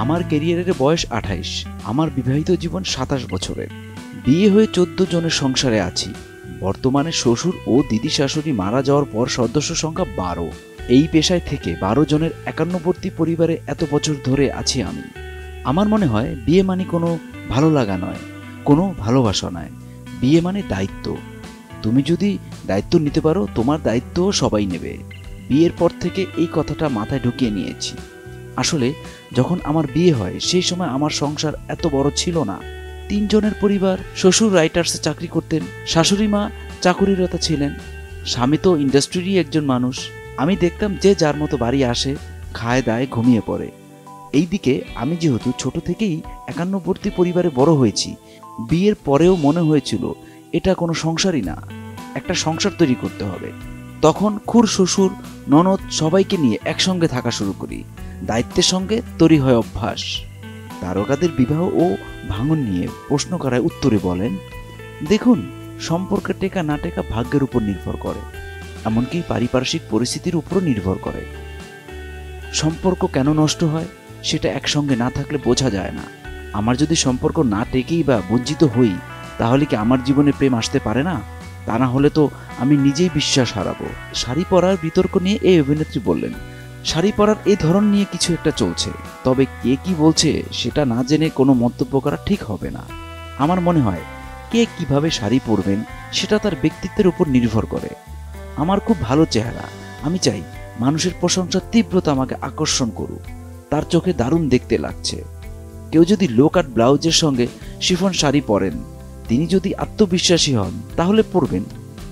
আমার ক্যারিয়ারের বয়স 28, আমার বিবাহিত জীবন 27 বছরের। বিয়ে হয়ে 14 জনের সংসারে আছি। বর্তমানে শ্বশুর ও দিদি শাশুড়ি মারা যাওয়ার পর সদস্য সংখ্যা 12। এই পেশায় থেকে 12 জনের 51বর্তী পরিবারে এত বছর ধরে আছি আমি। আমার মনে হয় বিয়ে মানে কোনো ভালো লাগা নয়, কোনো ভালোবাসা নয়। বিয়ে মানে দায়িত্ব। তুমি যদি দায়িত্ব নিতে পারো, তোমার দায়িত্ব সবাই নেবে। বিয়ের পর থেকে এই কথাটা মাথায় ঢুকিয়ে নিয়েছি। আসলে যখন আমার বিয়ে হয় সেই সময় আমার সংসার এত বড় ছিল না। 3 জনের পরিবার। শ্বশুর রাইটার্সে চাকরি করতেন, শাশুড়ি মা চাকুরিরত ছিলেন, স্বামী তো ইন্ডাস্ট্রিরই একজন মানুষ। আমি দেখতাম যে যার মতো বাড়ি আসে, খায় দায়, ঘুমিয়ে পড়ে। এইদিকে আমি যেহেতু ছোট থেকেই 51বর্তী পরিবারে বড় হয়েছি, বিয়ের পরেও মনে হয়েছিল এটা কোনো সংসারই না, একটা সংসার তৈরি করতে হবে। তখন খুড় শ্বশুর ননদ সবাইকে নিয়ে একসঙ্গে থাকা শুরু করি। দায়িত্বের সঙ্গে তৈরি হয় অভ্যাস। তারকাদের বিবাহ ও ভাঙন নিয়ে প্রশ্ন করায় উত্তরে বলেন, দেখুন, সম্পর্কে টেকা না টেকা ভাগ্যের উপর নির্ভর করে, এমনকি পারিপার্শ্বিক পরিস্থিতির উপরও নির্ভর করে। সম্পর্ক কেন নষ্ট হয় সেটা একসঙ্গে না থাকলে বোঝা যায় না। আমার যদি সম্পর্ক না টেকেই বা বঞ্চিত হই, তাহলে কি আমার জীবনে প্রেম আসতে পারে না? তা না হলে তো আমি নিজেই বিশ্বাস হারাবো। শাড়ি পরার বিতর্ক নিয়ে এই অভিনেত্রী বললেন, শাড়ি পরার এই ধরন নিয়ে কিছু একটা চলছে, তবে কে কি বলছে সেটা না জেনে কোনো মন্তব্য করা ঠিক হবে না। আমার মনে হয় কে কিভাবে শাড়ি পরবেন সেটা তার ব্যক্তিত্বের উপর নির্ভর করে। আমার খুব ভালো চেহারা, আমি চাই মানুষের প্রশংসার তীব্রতা আমাকে আকর্ষণ করুক, তার চোখে দারুণ দেখতে লাগছে। কেউ যদি লো কাট ব্লাউজের সঙ্গে শিফন শাড়ি পরেন, তিনি যদি আত্মবিশ্বাসী হন, তাহলে পরবেন।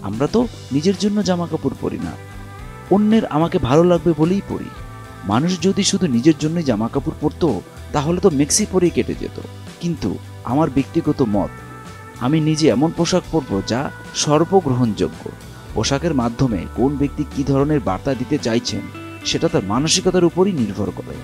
আমরা তো নিজের জন্য জামা কাপড় পরি না, অন্যের আমাকে ভালো লাগবে বলেই পরি। মানুষ যদি শুধু নিজের জন্যই জামা কাপড় পরতো, তাহলে তো মেক্সি পরেই কেটে যেত। কিন্তু আমার ব্যক্তিগত মত, আমি নিজে এমন পোশাক পরবো যা সর্বগ্রহণযোগ্য। পোশাকের মাধ্যমে কোন ব্যক্তি কি ধরনের বার্তা দিতে চাইছেন সেটা তার মানসিকতার উপরই নির্ভর করে।